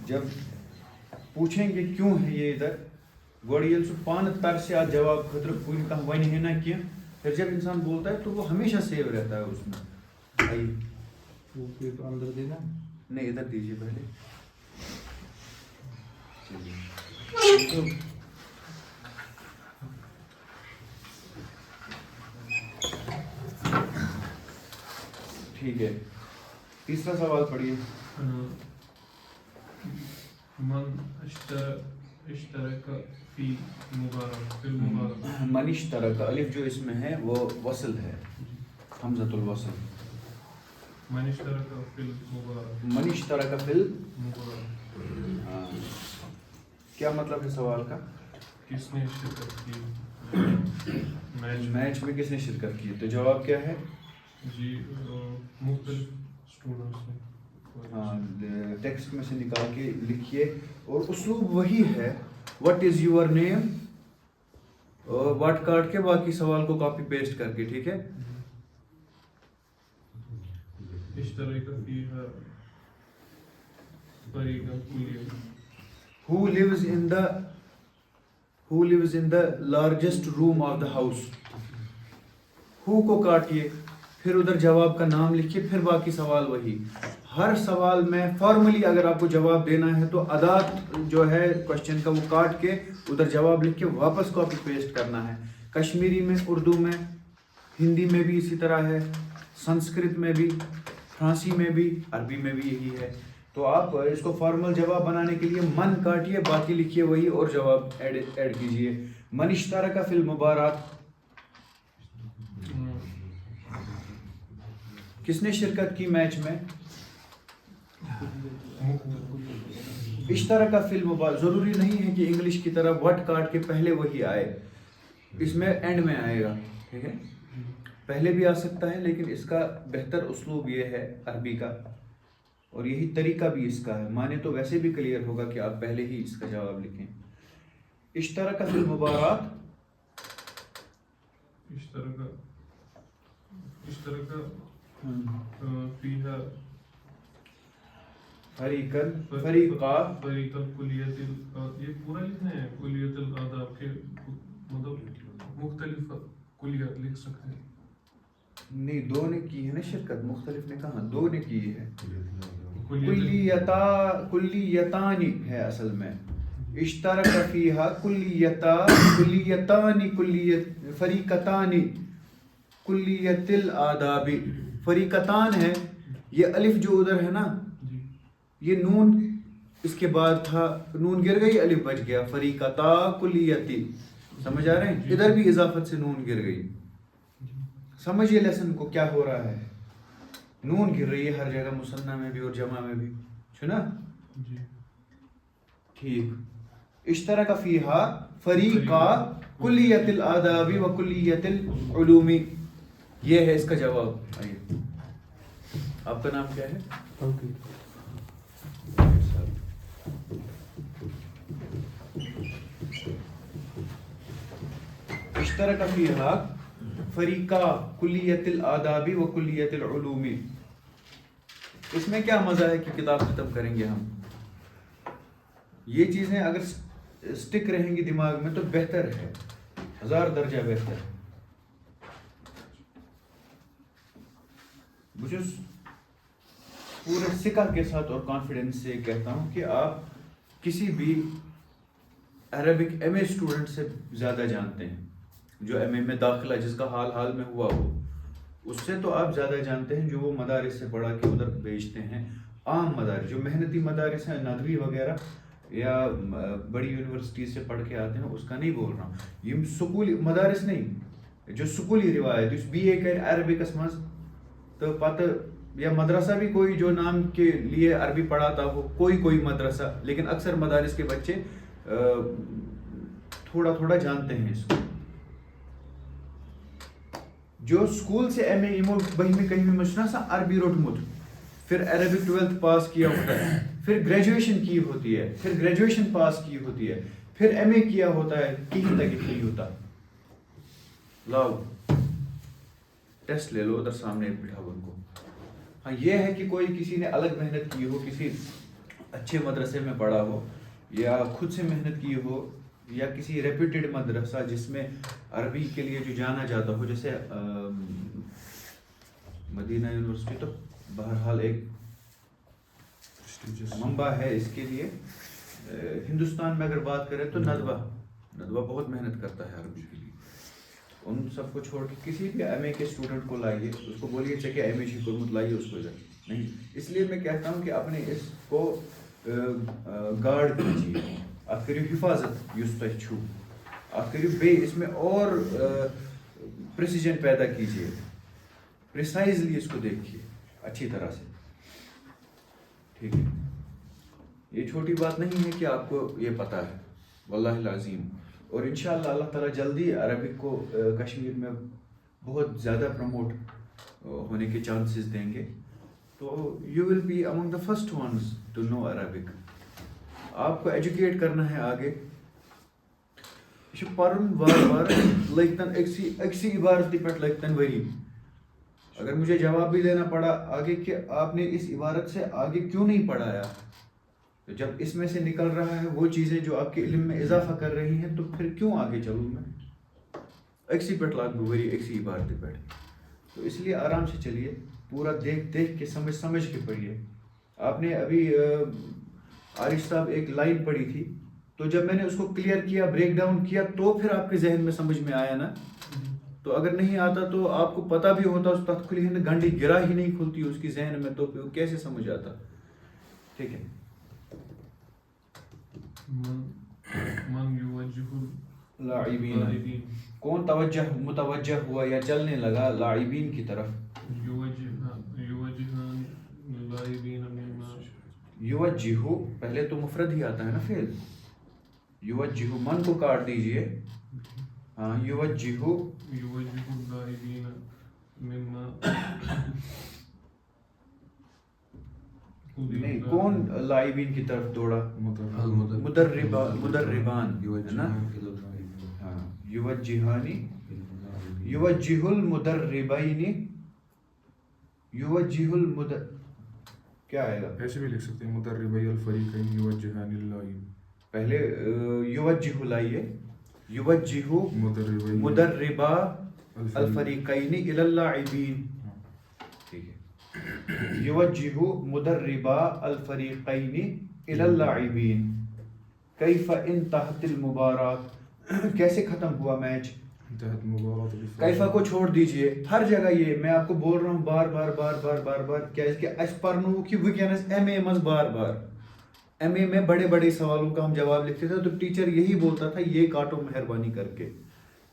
جب پوچھیں گے کیوں ہے یہ ادھر گوڑ یل سو پان تر سے آج جواب خطر کن کم ون ہے نا کیا پھر جب انسان بولتا ہے تو وہ ہمیشہ سیو رہتا ہے اس میں. آئیے وہ پیپر اندر دینا نہیں ادھر دیجیے پہلے. ٹھیک ہے تیسرا سوال پڑھیے. من اشترک فی مبارک من اشترک الف جو اس میں ہے وہ وصل ہے حمزۃ الوصل. من اشترک فی المبارک من اشترک فی کیا مطلب ہے سوال کا؟ کس نے شرکت کی میچ میں کس نے شرکت کی؟ تو جواب کیا ہے؟ جی مختلف اسٹوڈنٹس نے. ہاں ٹیکسٹ میں سے نکال کے لکھیے اور اسلوب وہی ہے what is your name what کاٹ کے باقی سوال کو کاپی پیسٹ کر کے. ٹھیک ہے اشترک فیہا فریقا کلیہ. who lives in the largest room of the house. who کو کاٹیے پھر ادھر جواب کا نام لکھیے پھر باقی سوال وہی. ہر سوال میں فارملی اگر آپ کو جواب دینا ہے تو ادات جو ہے کوشچن کا وہ کاٹ کے ادھر جواب لکھ کے واپس کاپی پیسٹ کرنا ہے. کشمیری میں، اردو میں، ہندی میں بھی اسی طرح ہے، سنسکرت میں بھی، فرانسی میں بھی، عربی میں بھی یہی ہے. تو آپ اس کو فارمل جواب بنانے کے لیے من کاٹیے باقی لکھیے وہی اور جواب ایڈ کیجیے. من اشترک فی المبارات کس نے شرکت کی میچ میں؟ اشترک فی المبارات ضروری نہیں ہے کہ انگلش کی طرح وٹ کاٹ کے پہلے وہی آئے، اس میں اینڈ میں آئے گا. ٹھیک ہے پہلے بھی آ سکتا ہے لیکن اس کا بہتر اسلوب یہ ہے عربی کا اور یہی طریقہ بھی اس کا ہے. مانے تو ویسے بھی کلیئر ہوگا کہ آپ پہلے ہی اس کا جواب لکھیں. اشترک فی المبارات اشترک فیہا فریقا کلیت. یہ پورا لکھنا ہے کلیت الآداب کے مطلب مختلف کلیات لکھ سکتے ہیں. نہیں دو نے کی ہے نا شرکت، مختلف نے کہاں، دو نے کی ہے. کلیتان ہے اصل میں. اشترک فیہا کلیتان فریقتان کلیت الآداب. فریقتان ہے یہ الف جو ادھر ہے نا یہ نون اس کے بعد تھا، نون گر گئی الف بچ گیا. فریقتا کلیتی سمجھ آ رہے ہیں؟ ادھر بھی اضافت سے نون گر گئی. سمجھیے لیسن کو کیا ہو رہا ہے. نون گر رہی ہے ہر جگہ مثنیٰ میں بھی اور جمع میں بھی. سنا ٹھیک. اشترک فیہا فریقا کلیت الآداب و کلیت العلوم. یہ ہے اس کا جواب. آئیے آپ کا نام کیا ہے؟ اشترک فیہا فریقا کلیت الآداب و کلیت العلوم. اس میں کیا مزہ ہے کہ کتاب ختم کریں گے ہم. یہ چیزیں اگر سٹک رہیں گی دماغ میں تو بہتر ہے، 1000 درجہ بہتر. مجھے پورے سکہ کے ساتھ اور کانفیڈنس سے کہتا ہوں کہ آپ کسی بھی عربک ایم اے اسٹوڈنٹ سے زیادہ جانتے ہیں. جو ایم اے میں داخلہ جس کا حال میں ہوا ہو اس سے تو آپ زیادہ جانتے ہیں جو وہ مدارس سے پڑھا کے ادھر بھیجتے ہیں. عام مدارس جو محنتی مدارس ہیں ندوی وغیرہ یا بڑی یونیورسٹی سے پڑھ کے آتے ہیں اس کا نہیں بول رہا ہوں. یہ سکولی مدارس نہیں جو سکولی روایت اس بی اے کر عربکس مز تو پتہ یا مدرسہ بھی کوئی جو نام کے لیے عربی پڑھاتا ہو کوئی مدرسہ، لیکن اکثر مدارس کے بچے تھوڑا تھوڑا جانتے ہیں اس کو. جو اسکول سے ایم اے ایمو بہمی کہیں مشنا سا عربی روٹمت پھر عربک 12th پاس کیا ہوتا ہے، پھر گریجویشن کی ہوتی ہے، پھر گریجویشن پاس کی ہوتی ہے، پھر ایم اے کیا ہوتا ہے، کہیں تک نہیں ہوتا. لاؤ ٹیسٹ لے لو ادھر سامنے بٹھاؤ ان کو. ہاں یہ ہے کہ کوئی کسی نے الگ محنت کی ہو، کسی اچھے مدرسے میں پڑھا ہو یا خود سے محنت کی ہو یا کسی ریپیوٹیڈ مدرسہ جس میں عربی کے لیے جو جانا جاتا ہو، جیسے مدینہ یونیورسٹی تو بہرحال ایک منبع ہے اس کے لیے. ہندوستان میں اگر بات کریں تو ندوہ بہت محنت کرتا ہے عربی کے لیے. ان سب کو چھوڑ کے کسی بھی ایم اے کے اسٹوڈنٹ کو لائیے، اس کو بولیے چاہیے ایم اے شی کرمت لائیے اس کو ادھر نہیں. اس لیے میں کہتا ہوں کہ اپنے اس کو گارڈ کیجیے، آپ کریو حفاظت یس تہ چھو، آپ کریو بے اس میں اور پریسیجن پیدا کیجیے، پریسائزلی اس کو دیکھیے اچھی طرح سے. ٹھیک ہے، یہ چھوٹی بات نہیں ہے کہ آپ کو یہ پتہ ہے، واللہ العظیم. اور انشاءاللہ اللہ تعالیٰ جلدی عربک کو کشمیر میں بہت زیادہ پروموٹ ہونے کے چانسز دیں گے. تو you will be among the first ones to know Arabic. آپ کو ایجوکیٹ کرنا ہے آگے. یہ پرن وار وار لگتن اکسی عبارت پہ لگتن وری. اگر مجھے جواب بھی دینا پڑا آگے کہ آپ نے اس عبارت سے آگے کیوں نہیں پڑھایا، تو جب اس میں سے نکل رہا ہے وہ چیزیں جو آپ کے علم میں اضافہ کر رہی ہیں تو پھر کیوں آگے چلوں میں. اکسی پٹ لاگ بوری اکسی عبارت پہ. تو اس لیے آرام سے چلیے، پورا دیکھ کے سمجھ کے پڑھیے. آپ نے ابھی عارف صاحب ایک لائن پڑھی تھی، تو جب میں نے اس کو کلیئر کیا، بریک ڈاؤن کیا، تو پھر آپ کے ذہن میں سمجھ میں آیا نا. تو اگر نہیں آتا تو آپ کو پتہ بھی ہوتا اس تخت کھلی ہے گنڈی گرا ہی نہیں کھلتی اس کی ذہن میں، تو پھر کیسے سمجھ آتا. ٹھیک ہے. من یوجہ لاعبین، کون متوجہ ہوا یا چلنے لگا لاعبین کی طرف. یوجہ پہلے تو مفرد ہی آتا ہے نا فعل. یوجہ من کو کاٹ دیجئے. ہاں یوجہ اللاعبین مما نہیں، کون لاعبین کی طرف دوڑا؟ مدربان ہے نا. ہاں یوجہانی، یوجہ المدربین، یوجہ کیا آئے گا؟ ایسے بھی لکھ سکتے ہیں مدربی الفریقین یوجہان اللاعبین. پہلے یوجہ لائیے، یوجہ مدربا الفریقین الی اللاعبین. ٹھیک ہے، یوجہ مدربا الفریقین الی اللاعبین. کیف انتہت المبارات، کیسے ختم ہوا میچ. کیفا کو چھوڑ دیجئے، ہر جگہ یہ میں آپ کو بول رہا ہوں بار بار بار بار بار بار کیا کہ اس پرنو کہ ونکس ایم اے مز بار بار ایم اے میں بڑے بڑے سوالوں کا ہم جواب لکھتے تھے تو ٹیچر یہی بولتا تھا یہ کاٹو مہربانی کر کے،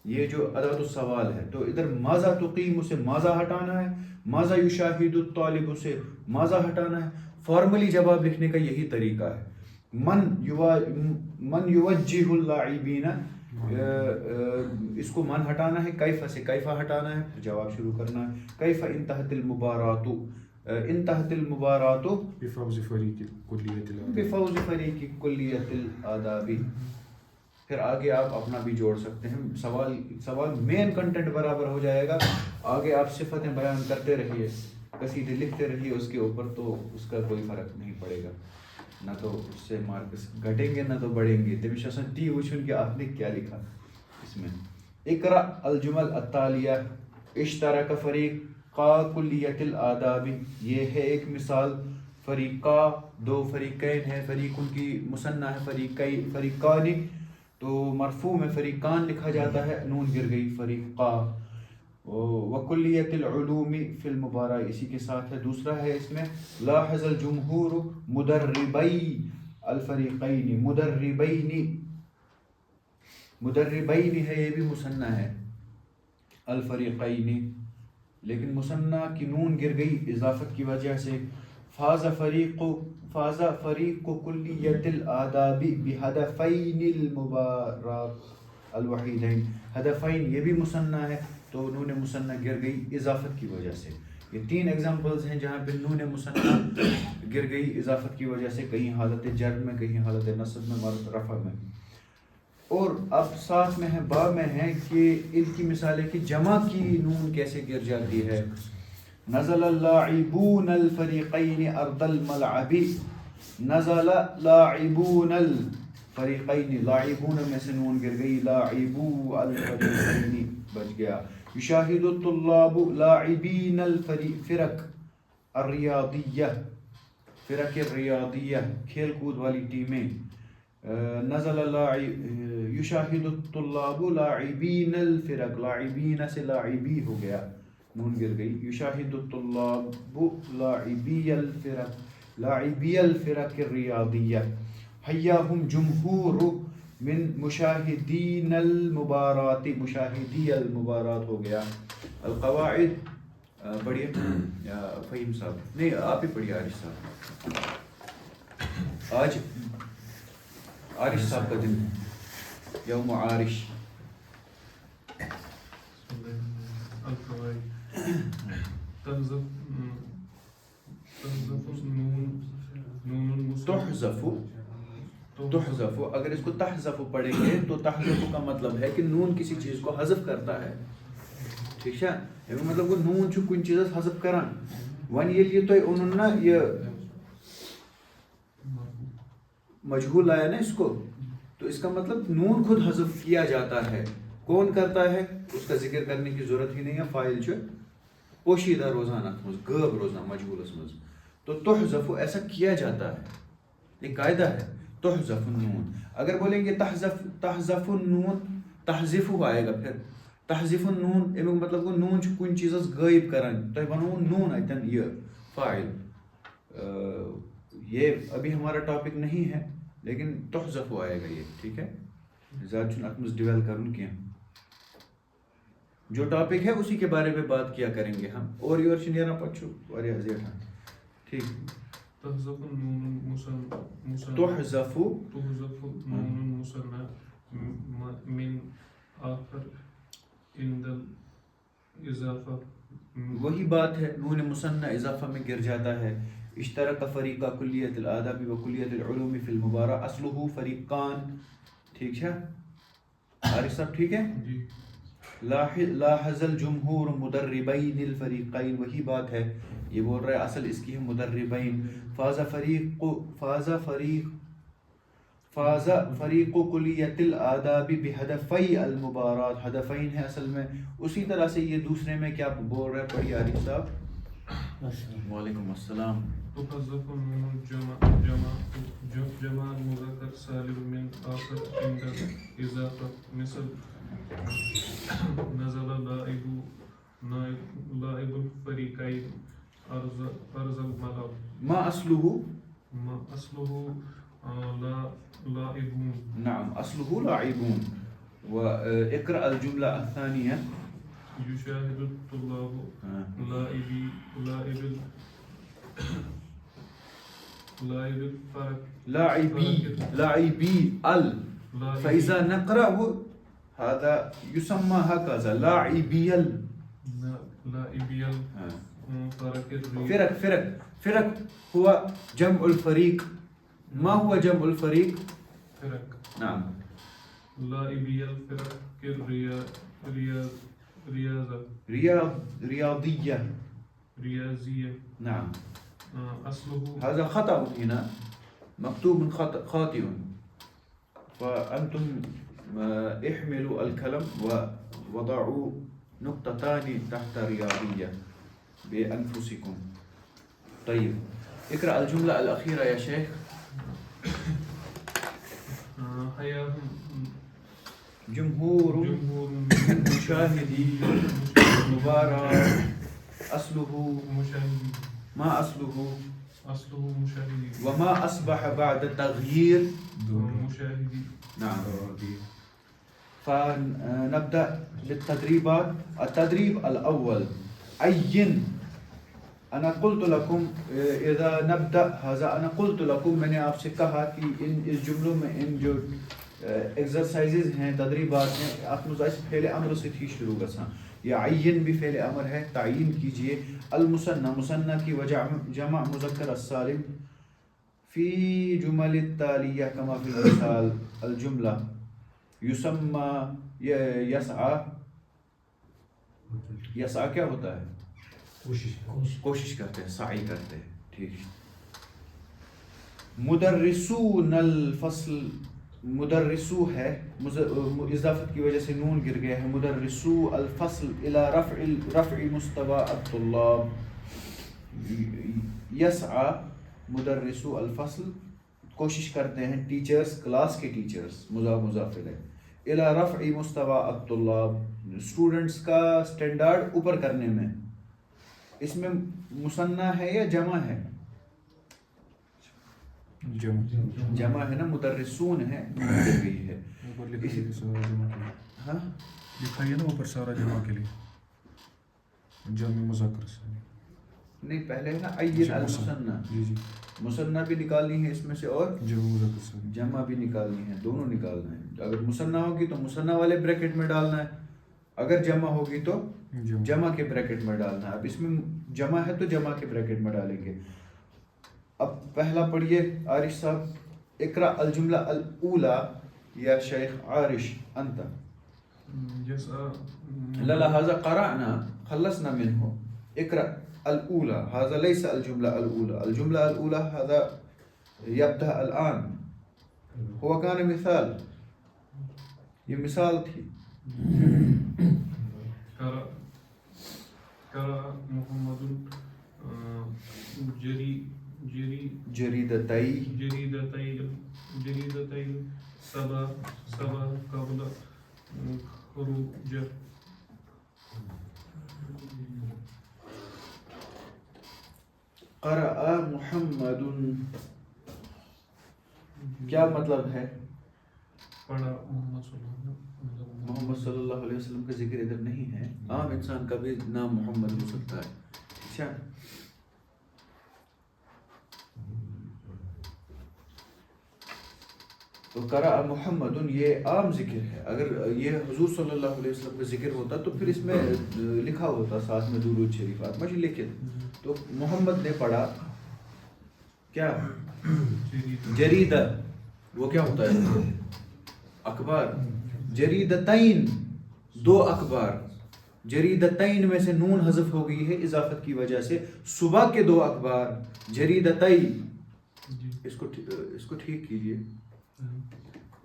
یہ جو ادوات السوال ہے. تو ادھر ماذا تقیم سے ماذا ہٹانا ہے، ماذا یشاہد الطالب سے ماذا ہٹانا ہے. فارملی جواب لکھنے کا یہی طریقہ ہے. من یوجہ اللاعبین، اس کو من ہٹانا ہے، کیفا سے کیفا ہٹانا ہے، جواب شروع کرنا ہے. کیف انتہت المبارات، انتہت المبارات بفوز فریق کلیت الآداب. پھر آگے آپ اپنا بھی جوڑ سکتے ہیں. سوال مین کنٹینٹ برابر ہو جائے گا. آگے آپ صفتیں بیان کرتے رہیے، قصیدے لکھتے رہیے اس کے اوپر، تو اس کا کوئی فرق نہیں پڑے گا. نہ تو اس سے مارکس گھٹیں گے نہ تو بڑھیں گے. تمہیں شخصاً تی وچھن کہ آپ نے کیا لکھا اس میں. اقرأ الجمل التالیہ اشترک فریقا کلیت الآداب. یہ ہے ایک مثال. فریقا دو فریقین ہے، فریق ان کی مثنیٰ ہے، فریقان تو مرفوع میں فریقان لکھا جاتا ہے، نون گر گئی فریقا. وکلیت العلوم فی المبارہ اسی کے ساتھ ہے. دوسرا ہے اس میں لاحظ الجمہور مدربی الفریقین، مدربین ہے، یہ بھی مثنیٰ ہے، الفریقین لیکن مثنیٰ کی نون گر گئی اضافت کی وجہ سے. فاز فریق کلیت الآداب بہدفین المبارک الوحیدین. ہدفین یہ بھی مثنیٰ ہے تو نون مثنیٰ گر گئی اضافت کی وجہ سے. یہ 3 ایگزامپلز ہیں جہاں پہ نون مثنیٰ گر گئی اضافت کی وجہ سے، کہیں حالت جر میں، کہیں حالت نصب میں، حالت رفع میں. اور اب ساتھ میں ہے با میں ہے کہ ان کی مثال ہے کہ جمع کی نون کیسے گر جاتی ہے. نزل اللاعبون الفریقین ارض الملعب. نزل لاعبون الفریقین، لاعبون میں سے نون گر گئی، لاعبو الفریقین بچ گیا. یشاہد الطلاب لاعبین الفرق الریاضیہ، فرق الریاضیہ کھیل کود والی ٹیمیں. نزل یشاہد الطلاب لاعبین الفرق، لاعبین سے لاعبی ہو گیا، نون گر گئی. یشاہد الطلاب لاعبی الفرق، لاعبی الفرق الریاضیہ. حیاہم جمہور من مشاہدین المبارات، مشاہدی المبارات ہو گیا. القواعد پڑھیے فہیم صاحب، نہیں آپ ہی پڑھیے عارش صاحب. آج عارش صاحب کا دن ہے، یوم عارش. تحذف، تحذف اگر اس کو تحذف پڑھیں گے تو تحذف کا مطلب ہے کہ نون کسی چیز کو حذف کرتا ہے. ٹھیک ہے، امیک مطلب گو نون چھُ کُنہِ چیٖزس حذف کران. وۄنۍ ییٚلہِ یہِ تۄہہِ اوٚنُن نا یہ مجہول آیا نا اس کو، تو اس کا مطلب نون خود حذف کیا جاتا ہے. کون کرتا ہے اس کا ذکر کرنے کی ضرورت ہی نہیں ہے، فاعل چھُ پوشیدہ روزان اتھ منٛز، غٲب روزان مجہولس منٛز. تو تحذف ایسا کیا جاتا ہے، یہ قاعدہ ہے. تحذف النون، اگر بولیں گے تحذف النون، تحذف آئے گا پھر. تحذف النون امیک مطلب گو نون چھُ کُنہِ چیٖزس غٲب کران. تۄہہِ بنووُ نون اتٮ۪ن یہ فاعل. یہ ابھی ہمارا ٹاپک نہیں ہے لیکن تحذف آئے گا یہ. ٹھیک ہے، زیادہ چھُنہٕ اتھ منٛز ڈویل کرُن کینٛہہ. جو ٹاپک ہے اسی کے بارے میں بات کیا کریں گے ہم. اور یور چھِ نیران پتہٕ چھُ واریاہ زیٹھان. ٹھیک. تحذف النون مثنى، تحذف النون مثنى من آخر عند الاضافہ. وہی بات ہے، نون مثنى اضافہ میں گر جاتا ہے. اشترک فریقہ کلیت الآداب و کلیت العلوم فی المبارہ، اصلہ فریقان. ٹھیک ہے عارف صاحب، ٹھیک ہے. جی. لاحظ الجمہور مدربین الفریقین، وہی بات ہے، یہ بول رہا ہے اصل اس کی ہے مدربین. فاز فریق کلیت الآداب بہدفی المبارات، ہدفین ہے اصل میں. اسی طرح سے یہ دوسرے میں کیا بول رہا ہے، پڑھیے عارف صاحب. وعلیکم السلام. تحذف النون جمع المذکر سالم من آخر عند الاضافہ. مثل نزل لاعب الفریقین ارض الملعب. ما اصلہ، ما اصله لاعبون. نعم اصلہ لاعبون. واقرأ الجملة الثانية. يشاهد الطلاب لاعب الفرق لاعبي فإذا نقرأ هذا يسمى هكذا لاعبي فرق هو جمع الفريق. ما هو جمع الفريق؟ فرق. نعم. لاعبي الفرق رياضية. نعم. أصله هذا خطأ هنا، مكتوب خاطئ، فأنتم احملوا الكلم ووضعوا نقطتان تحت رياضية بأنفسكم. طيب اقرأ الجملة الأخيرة يا شيخ. جمهور من مشاهدي المباراة أصله مشاهدي. ما أصله؟ أصله مشاهدي. وما أصبح بعد تغيير مشاهدي. نعم. فنبدأ بالتدريبات. التدريب الأول، عين. أنا قلت لكم إذا نبدأ هذا، أنا قلت لكم میں نے آپ سے کہا کہ اس جملوں میں ان جو ایکسرسائزز ہیں، تدریبات ہیں، آپ مزاج فعل امر سے ہی شروع گژھان. یہ عین بھی فعل امر ہے، تعین کیجئے. المثنى، مثنى کی وجہ جمع مذکر السالم فی جمل التالیہ کما فی المثال. الجملہ یسمى یسعى. یسعى کیا ہوتا ہے؟ کوشش کرتے ہیں، سعی کرتے ہیں. ٹھیک. مدرسون الفصل مدرسو ہے اضافت کی وجہ سے نون گر گیا ہے. مدرسو الفصل الى رفع مستوى الطلاب. یسعى مدرسو الفصل کوشش کرتے ہیں ٹیچرز کلاس کے ٹیچرز مضاف الیہ. الى رفع مستوى الطلاب اسٹوڈنٹس کا سٹینڈرڈ اوپر کرنے میں. اس میں مثنیٰ ہے یا جمع ہے؟ جمع ہے نا. مدرسون ہے گر گئی ہے. ہاں لکھا ہے نا اوپر سارا جمع کے لیے جمع مذکر سے نہیں پہلے ہے نا عین المثنى. جی جی مثنیٰ بھی نکالنی ہے اس میں سے اور جمع مذکر سے جمع بھی نکالنی ہے. دونوں نکالنا ہے. اگر مثنیٰ ہوگی تو مثنیٰ والے بریکٹ میں ڈالنا ہے, اگر جمع ہوگی تو جمع کے بریکٹ میں ڈالنا ہے. اب اس میں جمع ہے تو جمع کے بریکٹ میں ڈالیں گے. اب پہلا پڑھیے عارش صاحب. اقرا الجملہ الاولی یا شیخ عارش انت. لا لا هذا قرأنا خلصنا منه. اقرأ الأولى. هذا ليس الجملة الأولى. الجملة الأولى هذا يبدأ الآن. هو كان مثال. یہ مثال تھی. قرأ محمد جریدتي سبا قبل خروج. قرأ محمد کیا مطلب ہے؟ پڑھا محمد صلی اللہ علیہ وسلم کا ذکر ادھر نہیں ہے. عام انسان کا بھی نام محمد ہو سکتا ہے. اچھا تو قرأ محمد یہ عام ذکر ہے. اگر یہ حضور صلی اللہ علیہ وسلم کا ذکر ہوتا تو پھر اس میں لکھا ہوتا ساتھ میں درود شریفات مجھے لیکن تو محمد نے پڑھا کیا جریدہ. وہ کیا ہوتا ہے؟ اخبار. جریدتین دو اخبار. جریدتین میں سے نون حذف ہو گئی ہے اضافت کی وجہ سے. صبح کے دو اخبار جریدتئی. اس کو ٹھیک کیجئے.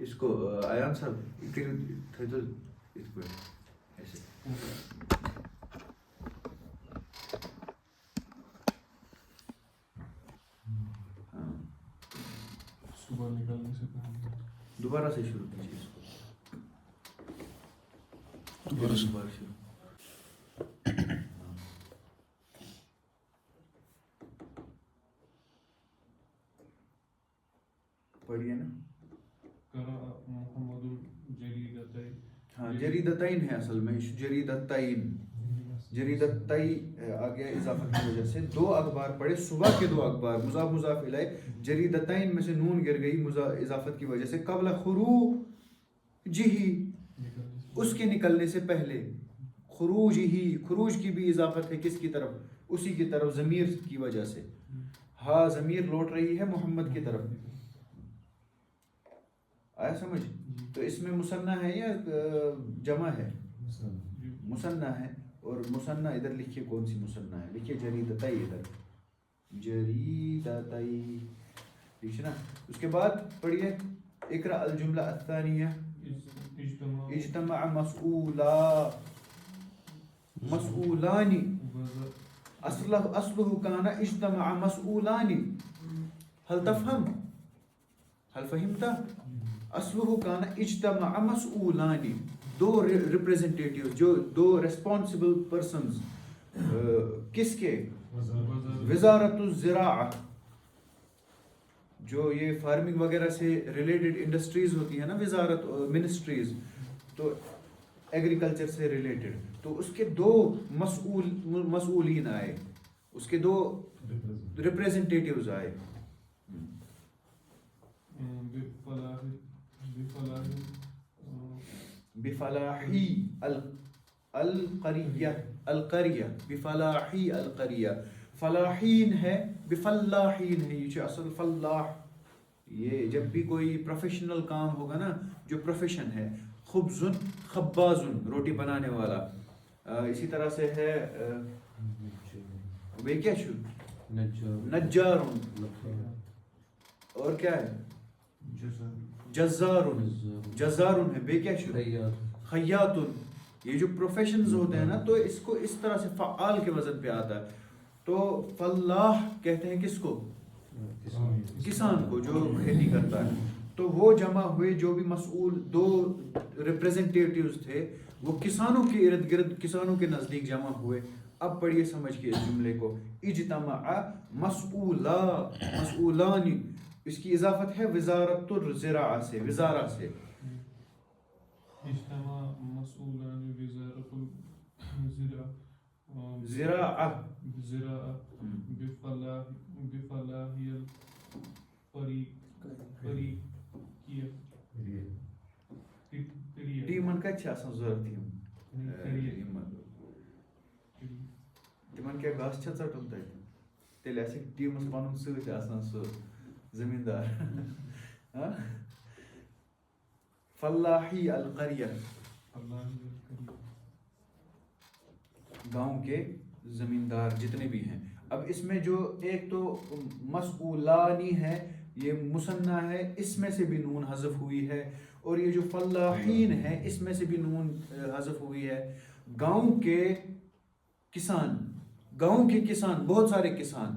اس کو ایان صاحب اس کو ایسے صبح نکلنے سے پہلے دوبارہ سے شروع کیجیے. اس کو دوبارہ شروع. پڑھیے نا. ہاں جریدتین ہے اصل میں. جریدتین جریدتئی آ گیا اضافت کی وجہ سے. دو اخبار پڑھے صبح کے دو اخبار مضاف الیہ. جریدتین میں سے نون گر گئی اضافت کی وجہ سے. قبل خروجہ اس کے نکلنے سے پہلے. خروجہ خروج کی بھی اضافت ہے کس کی طرف؟ اسی کی طرف ضمیر کی وجہ سے. ہاں ضمیر لوٹ رہی ہے محمد کی طرف. آیا سمجھ؟ تو اس میں مثنیٰ ہے یا جمع ہے؟ مثنیٰ ہے. اور مثنیٰ ادھر لکھیے کون سی مثنیٰ ہے. لکھیے جریدتئی ادھر. جریدتئی ٹھیک ہے نا. اس کے بعد پڑھیے اقرأ الجملہ الثانیہ. اجتمع مسئولان. اصلہ کان اجتمع مسئولان. هل تفهم؟ هل فهمت؟ اصلہ کان اجتمع مسئولان. دو ریپریزنٹیٹیو جو دو ریسپانسبل پرسنز کس کے؟ وزارت الزراعہ. جو یہ فارمنگ وغیرہ سے ریلیٹڈ انڈسٹریز ہوتی ہیں نا وزارت منسٹریز تو ایگریکلچر سے ریلیٹڈ. تو اس کے دو مسئولین آئے. اس کے دو ریپریزنٹیٹیوز آئے. بفلاحی القریہ. القریہ بفلاحی القریہ. فلاحین ہے بفلاحین ہے. یہ اصل فلاح. یہ جب بھی کوئی پروفیشنل کام ہوگا نا جو پروفیشن ہے. خبز خباز روٹی بنانے والا. اسی طرح سے ہے وہ کیا شو نجار. اور کیا ہے جزارن جزارن ہے بے کیا شروع خیاتن. یہ جو پروفیشنز ہوتے ہیں نا تو اس کو اس طرح سے فعال کے وزن پہ آتا ہے. تو فلاح کہتے ہیں کس کو؟ کسان کو جو کھیتی کرتا ہے. تو وہ جمع ہوئے جو بھی مسئول دو ریپریزنٹیٹیوز تھے وہ کسانوں کے ارد گرد کسانوں کے نزدیک جمع ہوئے. اب پڑھیے سمجھ کے اس جملے کو. اجتماع مسئولان اس کی اضافت ہے وزارت الزراعہ سے وزارہ سے. اجتماع مسئولان وزارت زراعہ زراعة بفلاحی الفریقیہ ٹیمن کتھ چھ آسان ضرورت تمن کیا گاس چھ ژٹُن تتہِ تیٚلہِ آسہِ ٹیٖمس پنُن سۭتۍ آسان سُہ زمیٖندار. فلاحی القریہ گاؤں کے زمیندار جتنے بھی ہیں. اب اس میں جو ایک تو مسئولانی ہے یہ مثنیٰ ہے اس میں سے بھی نون حذف ہوئی ہے اور یہ جو فلاحین ہے اس میں سے بھی نون حذف ہوئی ہے. گاؤں کے کسان بہت سارے کسان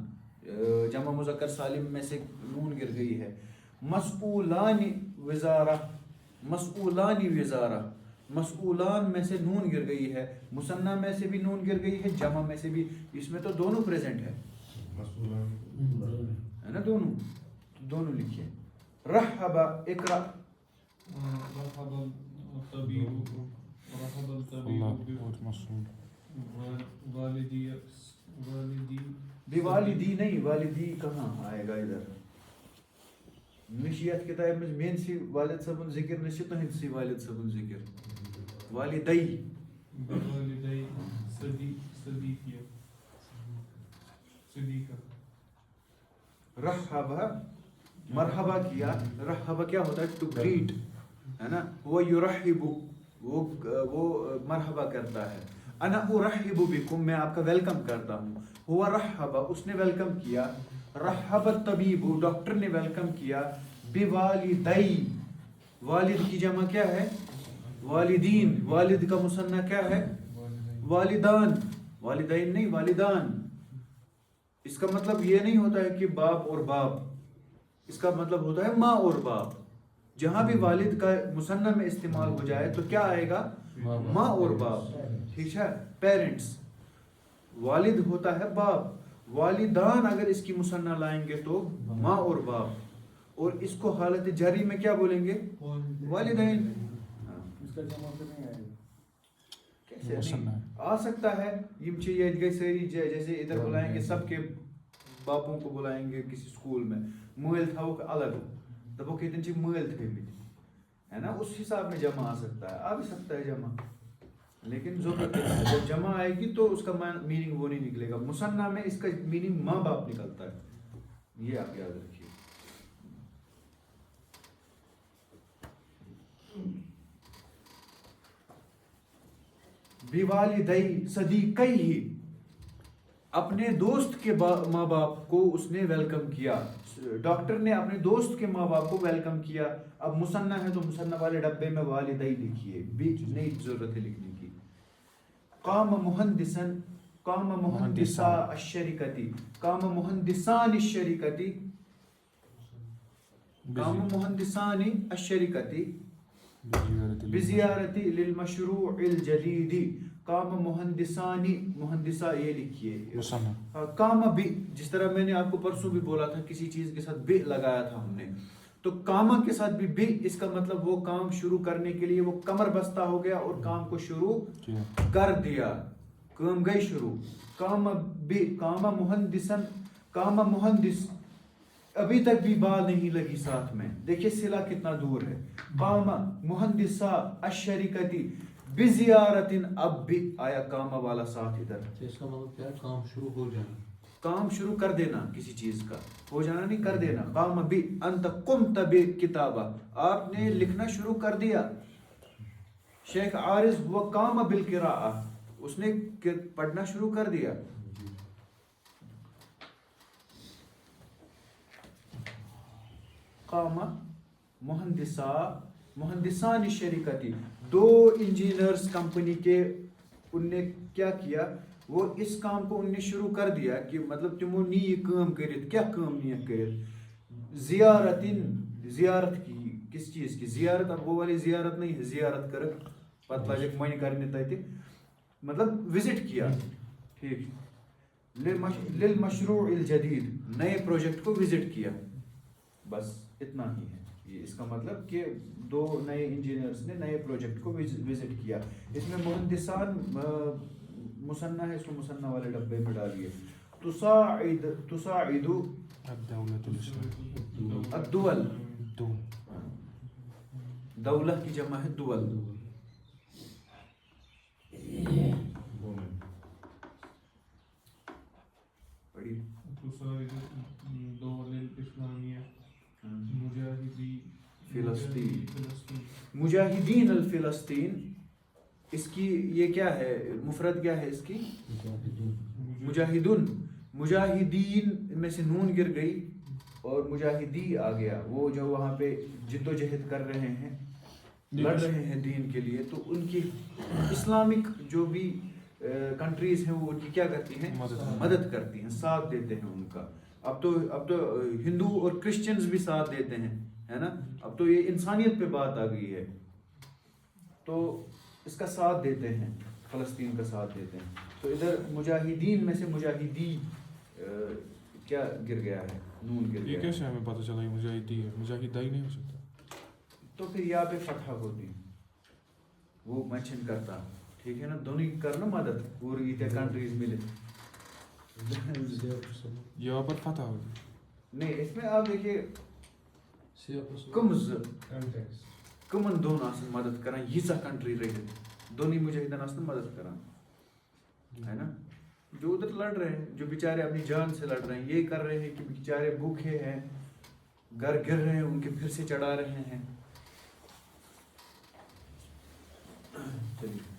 جمع مذکر سالم میں سے نون گر گئی ہے. مسئولانی وزارہ مسئولان میں سے نون گر گئی ہے. مثنیٰ میں سے بھی نون گر گئی ہے جمع میں سے بھی. اس میں تو دونوں پریزنٹ ہے نا دونوں لکھیے. رحب اقرا رحب الطبیب والدی نہیں والدی کہاں آئے گا ادھر نشیت کتاب میں مین سی والد صاحبن ذکر نشی تہند سی والد صاحبن ذکر والدی رحبہ مرحبا کیا. رحبہ کیا ہوتا ہے ٹو گریٹ ہے نا. وہ یرحب وہ مرحبا کرتا ہے. انا ارحب بکم میں آپ کا ویلکم کرتا ہوں. ہوا رحبہ اس نے ویلکم کیا. رحب الطبیب ڈاکٹر نے ویلکم کیا. بوالدی والد کی جمع کیا ہے والدین. والد کا مثنیٰ کیا ہے والدان. والدین نہیں والدان. اس کا مطلب یہ نہیں ہوتا ہے کہ باپ اور باپ. اس کا مطلب ہوتا ہے ماں اور باپ. جہاں بھی والد کا مثنیٰ میں استعمال ہو جائے تو کیا آئے گا ماں اور باپ. ٹھیک ہے پیرنٹس. والد ہوتا ہے باپ. والدان اگر اس کی مثنیٰ لائیں گے تو ماں اور باپ. اور اس کو حالت جری میں کیا بولیں گے والدین. آ سکتا ہے ساری جیسے ادھر بلائیں گے سب کے باپوں کو بلائیں گے کسی اسکول میں مل تھوک الگ دپوک یتن چھ مل تھمت ہے نا. اس حساب میں جمع آ سکتا ہے. آ بھی سکتا ہے جمع لیکن ضرورت جب جمع آئے گی تو اس کا میننگ وہ نہیں نکلے گا. مثنیٰ میں اس کا میننگ ماں باپ نکلتا ہے. یہ آپ یاد رکھیے. بوالدی صدیقیہ اپنے دوست کے ماں باپ کو اس نے ویلکم کیا. ڈاکٹر نے اپنے دوست کے ماں باپ کو ویلکم کیا. اب مثنیٰ ہے تو مثنیٰ والے ڈبے میں والدی لکھیے بھی نہیں ضرورت ہے لکھنے کی. قام مہندسا الشریکتی قام مہندسان الشریکتی قام مہندسان الشریکتی بزیارتی للمشروع الجدید. قام مہندسانی مہندسہ یہ لکھیے. قام بھی جس طرح میں نے آپ کو پرسوں بھی بولا تھا کسی چیز کے ساتھ بھی لگایا تھا ہم نے تو کاما کے ساتھ بھی اس کا مطلب وہ کام شروع کرنے کے لیے وہ کمر بستہ ہو گیا اور کام کو شروع کر دیا. کام گئی شروع. قام مہندسن قام مہندس ابھی تک بھی بال نہیں لگی ساتھ میں. دیکھیے صلہ کتنا دور ہے. قام مہندسا الشریکتی بزیارت اب بھی آیا کاما والا ساتھ ادھر. اس کا مطلب کیا ہے کام شروع ہو جانا. کام شروع کر دینا کسی چیز کا ہو جانا نہیں کر دینا. قام بھی انت قمت بالکتابہ آپ نے لکھنا شروع کر دیا. شیخ عارض وہ قام بالقراءہ اس نے پڑھنا شروع کر دیا. فقام مہندسان شریکتی, 2 انجینئرز کمپنی کے ان نے کیا کیا, وہ اس کام کو ان نے شروع کر دیا کہ مطلب تمو نی یہ کام کرت, کیا کام نہیں کرت, زیارت کی, کس چیز کی زیارت, اب وہ والی زیارت نہیں ہے زیارت کر پتہ لگے من کرنے تھے, مطلب وزٹ کیا, ٹھیک, للمشروع الجدید, نئے پروجیکٹ کو وزٹ کیا, بس اتنا ہی ہے. یہ اس کا مطلب کہ 2 نئے انجینئرز نے نئے پروجیکٹ کو وزٹ کیا. اس میں مہندسان مصنع ہے, اس کو مصنع والے ڈبے میں ڈالیے. تساعد الدول, دولہ کی جمع ہے دول. پڑھیے. تساعد الدول الإسلامية مجاہدین الفلسطین, اس کی یہ کیا ہے مفرد, کیا ہے اس کی, مجاہدون. مجاہدین میں سے نون گر گئی اور مجاہدی آ گیا, وہ جو وہاں پہ جد و جہد کر رہے ہیں, لڑ رہے ہیں دین کے لیے, تو ان کی اسلامک جو بھی کنٹریز ہیں وہ ان کی کیا کرتی ہیں, مدد کرتی ہیں, ساتھ دیتے ہیں ان کا. اب تو ہندو اور کرسچنز بھی ساتھ دیتے ہیں, ہے نا, اب تو یہ انسانیت پہ بات آ گئی ہے, تو اس کا ساتھ دیتے ہیں, فلسطین کا ساتھ دیتے ہیں. تو ادھر مجاہدین میں سے مجاہدی کیا گر گیا ہے, نون گر گیا. یہ کیسے ہمیں پتہ چلا یہ مجاہدی ہے, مجاہدائی نہیں ہو سکتا, تو پھر یا پہ فتح ہوتی, وہ مینشن کرتا, ٹھیک ہے نا, دونوں کرنا مدد, پوری کنٹریز ملے. یہاں پر فتح ہوگی نہیں, اس میں آپ دیکھیے کمن دون آسن مدد کران, ییژا کنٹری رہت دونوں مجاہدین آسن مدد کران, ہے نا, جو ادھر لڑ رہے ہیں, جو بیچارے اپنی جان سے لڑ رہے ہیں, یہ کر رہے ہیں کہ بیچارے بھوکے ہیں, گھر گر رہے ہیں, ان کے پھر سے چڑھا رہے ہیں. چلیے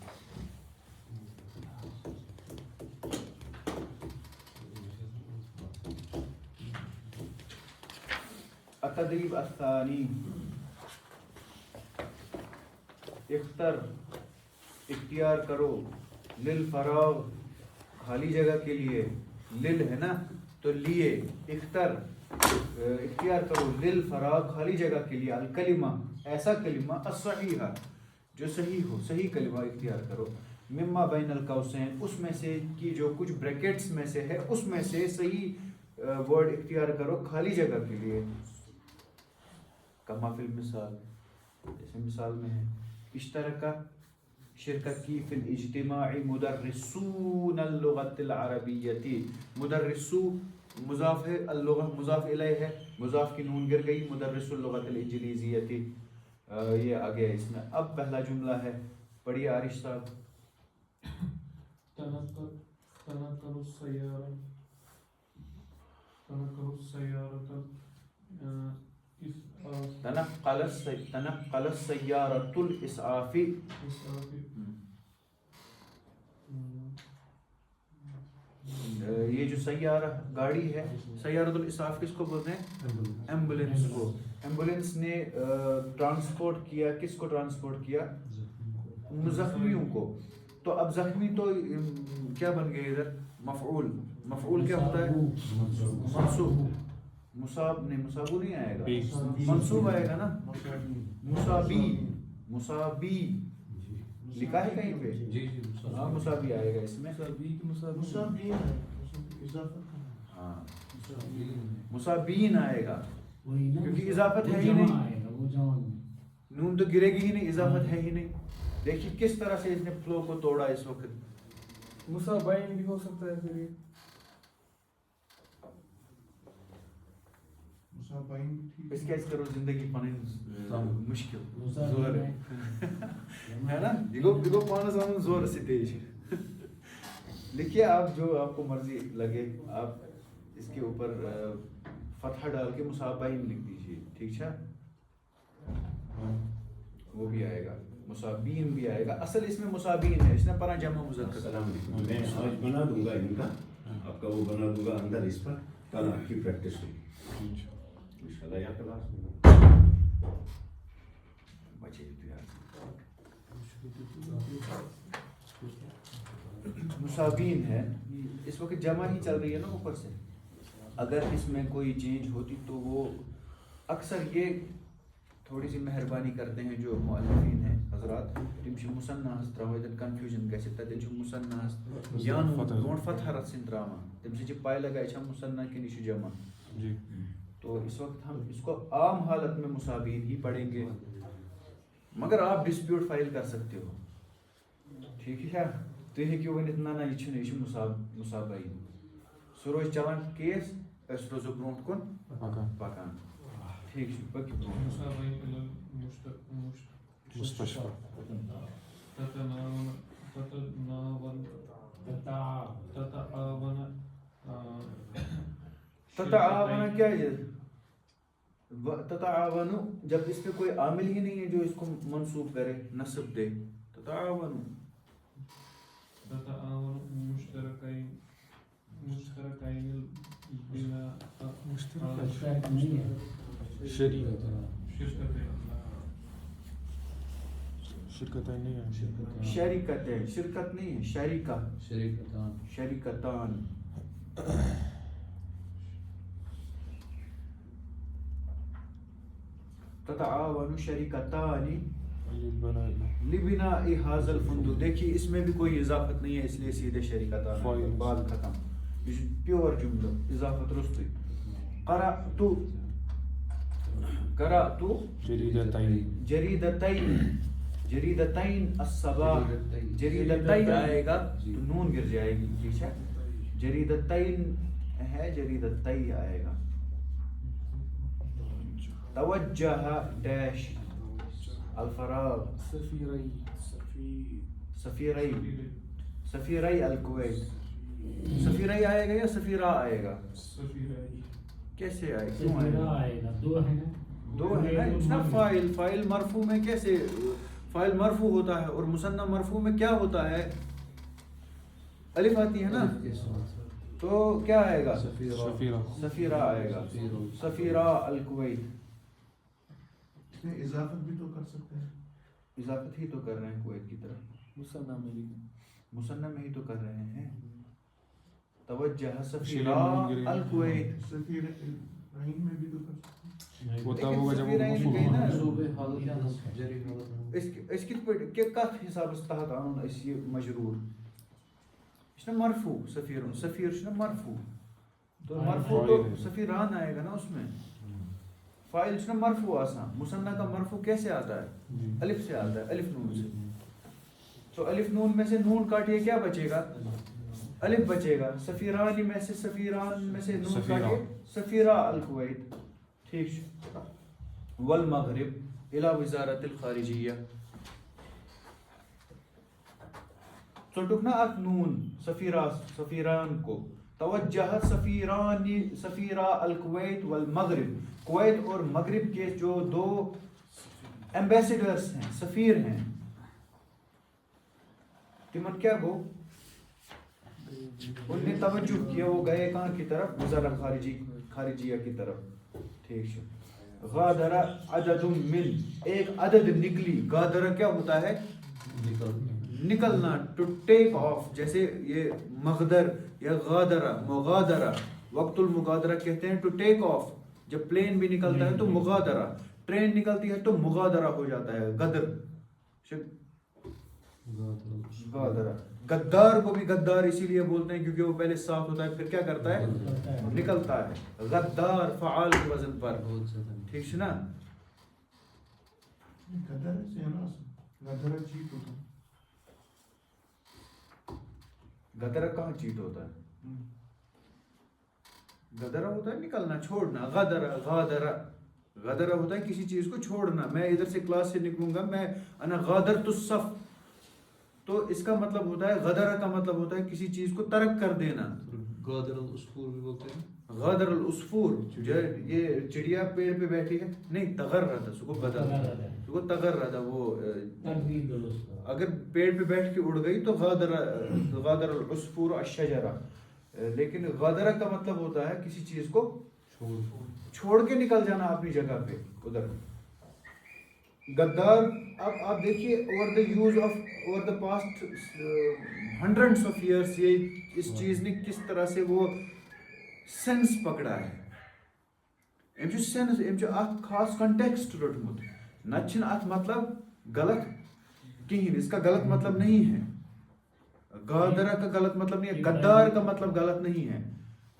التدریب الثانی, اختیار کرو, للفراغ خالی جگہ کے لیے, لل ہے نا تو لیے, اختیار کرو, للفراغ خالی جگہ کے لیے, الکلمہ ایسا کلمہ, الصحیحہ جو صحیح ہو, صحیح کلمہ اختیار کرو, مما بین القوسین اس میں سے کی جو کچھ بریکٹس میں سے ہے, اس میں سے صحیح ورڈ اختیار کرو خالی جگہ کے لیے. کما فی المثال, جیسے مثال میں ہے, اشترکہ شرکت کی, فی الاجتماع مدرسون اللغت العربیتی, مدرسو مضاف ہے, اللغہ مضاف الیہ ہے, مضاف کی نون گر گئی, مدرس اللغت الانجلیزیتی, یہ آ گیا اس میں. اب پہلا جملہ ہے, پڑھیے عارش صاحب. تنقل السیارۃ الاسعاف, یہ جو سیارہ گاڑی ہے, سیارۃ الاسعاف کس کو بولتے ہیں, ایمبولینس کو. ایمبولینس نے ٹرانسپورٹ کیا, کس کو ٹرانسپورٹ کیا, زخمیوں کو. تو اب زخمی تو کیا بن گئے ادھر, مفعول. مفعول کیا ہوتا ہے, منصوب. مصاب نہیں, مصابو نہیں آئے گا, منصوب آئے گا نا, مصابی, مصابی لکھا ہے کہیں پہ, ہاں مصابی آئے گا اس میں, ہاں مصابین آئے گا, کیونکہ اضافت ہے ہی نہیں, نون تو گرے گی ہی نہیں, اضافت ہے ہی نہیں. دیکھیے کس طرح سے اس نے فلو کو توڑا اس وقت. مصابین بھی ہو سکتا ہے پھر, اس کرو زندگی پانی مشکل زور ہے نا, دیگو پانا سامن زور سے تیز. لکھیے آپ جو آپ کو مرضی لگے, آپ اس کے اوپر فتح ڈال کے مصابین لکھ دیجیے, ٹھیک ہے, وہ بھی آئے گا, مصابین بھی آئے گا. اصل اس میں مصابین ہے, اس نے پرا جمع مذکر کلام لکھا. میں آج بنا دوں گا ان کا, آپ کا وہ بنا دوں گا اندر, اس پر کل آپ کی پریکٹس ہوگی. چلا یا کلاس بچے تو یار مسابین ہے اس وقت جمع ہی چل رہی ہے نا اوپر سے. اگر اس میں کوئی چینج ہوتی تو وہ اکثر یہ تھوڑی سی مہربانی کرتے ہیں جو مؤلفین ہیں حضرات تم چھ مصنح تراوان یتن کنفیوژن گژھِ تتن چھ مصنح یا برونٹ فتح رسن تراوان تم سے پائی لگا یہ مصنح کہ یہ جمع. جی تو اس وقت ہم اس کو عام حالت میں مسابین ہی پڑھیں گے مگر آپ ڈسپیوٹ فائل کر سکتے ہو. ٹھیک ہے تھی ہیکو ورنت نہ یہ مسابعین سہ روز چلان کیس اس روزو برونٹ کن پکان. ٹھیک پکو برونٹ. مستشفى تتعاون کیا ہے تتعاون جب اس پہ کوئی عامل ہی نہیں ہے جو اس کو منسوب کرے نصب دے. تتعاون شرکتیں نہیں ہیں. شریکت ہے شرکت نہیں ہے شریکہ شریکتان. تتعاون شریکتان لبناء هذا الفندق. دیکھیے اس میں بھی کوئی اضافت نہیں ہے اس لیے سیدھے شریکتان بات ختم. یہ پیور جملہ اضافت رستوی. قرأت جریدتین الصباح. جریدتین آئے گا تو نون گر جائے گی. ٹھیک ہے جریدتین ہے جریدتین آئے گا. توجہ ڈیش الفراغ سفیرئی الکویت. سفیرئی آئے گا یا سفیرہ آئے گا؟ کیسے آئے گا؟ کیوں آئے گا؟ دو ہے نا. فائل فائل مرفوع میں کیسے فائل مرفوع ہوتا ہے اور مثنی مرفوع میں کیا ہوتا ہے؟ الف آتی ہے نا. تو کیا آئے گا؟ سفیرہ آئے گا. سفیرہ الکویت. اضافت بھی تو کر سکتے ہیں. اضافت ہی تو کر رہے ہیں کویت کی طرف. مثنی میں ہی تو کر رہے ہیں. توجہ سفیرہ الکویت. سفیر رحیم میں بھی تو کر سکتے ہیں. ہوتا ہوگا جب وہ اس کت پہ کت حساب تحت ان اس یہ مجرور اس نے مرفوع سفیر سفیر اس نے مرفوع تو مرفوع تو سفیران آئے گا نا اس میں. فائل اس نے مرفوع آسان. مثنی کا مرفوع کیسے آتا ہے؟ الف سے آتا ہے الف نون سے. تو الف نون میں سے نون کاٹیے کیا بچے گا؟ الف بچے گا. سفیرانی میں سے سفیران میں سے نون کاٹیے سفیرہ الکویت. ٹھیک والمغرب الى وزارت الخارجیہ. ٹوک نا ات نون سفیران کو. توجہ سفیرہ الکویت والمغرب. کویت اور مغرب کے جو دو ایمبیسیڈرز ہیں سفیر ہیں تمن کیا گو ان نے توجہ کیا وہ گئے کہاں کی طرف؟ وزارت خارجیہ کی طرف. ٹھیک ہے. غادر عدد من ایک عدد نکلی. غادر کیا ہوتا ہے؟ نکلنا ٹو ٹیک آف. جیسے یہ مغدر یا غادرہ مغادرہ وقت المغادرہ کہتے ہیں ٹو ٹیک آف. جب پلین بھی نکلتا ہے تو مغادرہ. ٹرین نکلتی ہے تو مغادرہ ہو جاتا ہے غدر. غادرہ. غدار کو بھی غدار اسی لیے بولتے ہیں کیونکہ وہ پہلے صاف ہوتا ہے پھر کیا کرتا ہے؟ نکلتا ہے. غدار فعال کے وزن پر. ٹھیک ہے نا. غدر سے ہے نا غدر چیٹ ہوتا ہے. غدرہ کہاں چیٹ ہوتا ہے؟ غدرہ ہوتا ہے نکلنا چھوڑنا. غادرہ ہوتا ہے کسی چیز کو چھوڑنا. میں ادھر سے کلاس سے نکلوں گا میں انا غادرت الصف تو اس کا مطلب ہوتا ہے غدرہ کا مطلب ہوتا ہے کسی چیز کو ترک کر دینا. غادر العصفور بھی بولتے ہیں. غادر العصفور یہ چڑیا پیڑ پہ بیٹھی ہے نہیں تغرد اس کو بدل وہ تغرد وہ اگر پیڑ پہ بیٹھ کے اڑ گئی تو غادر العصفور الشجرہ. لیکن غادرہ کا مطلب ہوتا ہے کسی چیز کو چھوڑ کے نکل جانا اپنی جگہ پہ ادھر. غدار اب آپ دیکھیے over the past hundreds of years یہ اس چیز نے کس طرح سے وہ سینس پکڑا ہے. أمۍ چھُ سینس أمۍ چھُ اکھ خاص کنٹیکسٹ روٚٹمُت. نتہٕ چھُنہٕ اتھ مطلب غلط کہیٖنۍ. اس کا غلط مطلب نہیں ہے. غادرہ کا غلط مطلب نہیں ہے. غدار کا مطلب غلط نہیں ہے.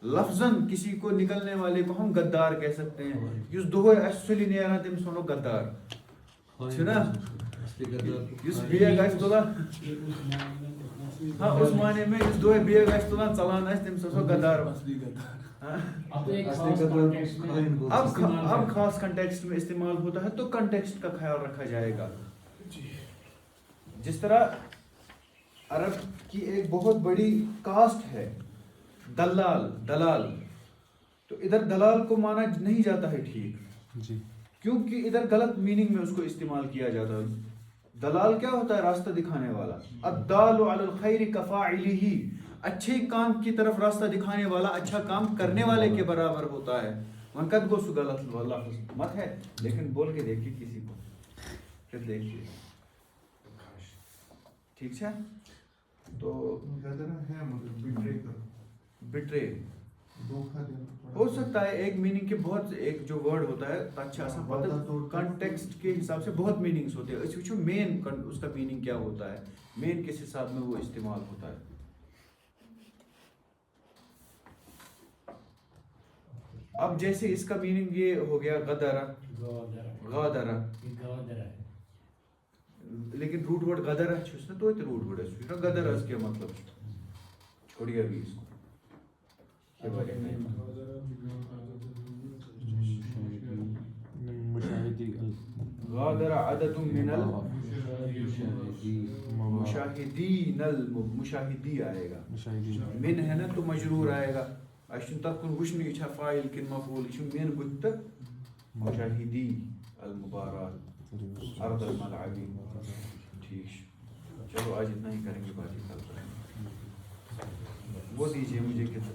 لفظاً کسی کو نکلنے والے کو ہم غدار کہہ سکتے ہیں. یُس دۄہے اَسہِ سُلہِ نیران تٔمِس وَنو غدار چھُنا. یُس بیگ آسہِ تُلان ہاں اس معنی میں یُس دۄہے بیگ آسہِ تُلان ژلان آسہِ تٔمِس وَنو غدار. اب خاص کنٹیکسٹ میں استعمال ہوتا ہے تو کنٹیکسٹ کا خیال رکھا جائے گا. جس طرح عرب کی ایک بہت بڑی کاسٹ ہے دلال, تو ادھر دلال کو مانا نہیں جاتا ہے ٹھیک جی, کیونکہ ادھر غلط میننگ میں اس کو استعمال کیا جاتا ہے. دلال کیا ہوتا ہے؟ راستہ دکھانے والا. الدال علی الخیر کفاعلہ, اچھے کام کی طرف راستہ دکھانے والا اچھا کام کرنے والے کے برابر ہوتا ہے. وہاں کد گو سو غلط لفظ مت ہے, لیکن بول کے دیکھیے کسی کو, پھر دیکھیے ٹھیک ہے. تو غدر ہے مطلب بٹرے کا, بٹرے دھوکہ دینا ہو سکتا ہے. ایک میننگ کے بہت ایک جو ورڈ ہوتا ہے اچھا آسان پتہ کنٹیکسٹ کے حساب سے بہت میننگس ہوتے ہیں. اس وچھو مین اس کا میننگ کیا ہوتا ہے, مین کس حساب میں وہ استعمال ہوتا ہے. اب جیسے اس کا میننگ یہ ہو گیا غادرہ, لیکن روٹ ورڈ غدرہ چھُس نا توتہِ روٹ ورڈ ہے غدرہ کیا مطلب چھوڑیے ابھی اس کو. غادر عدد من المشاہدی آئے گا. من ہے نا تو مجرور آئے گا. اشن تک کن وشن یہ چھا فاعل کن مفعول, یہ من بت مشاہدی المبارات ارض الملعبی. ٹھیک, چلو آج اتنا ہی کریں گے, باقی کل کریں گے. وہ دیجیے مجھے کتنا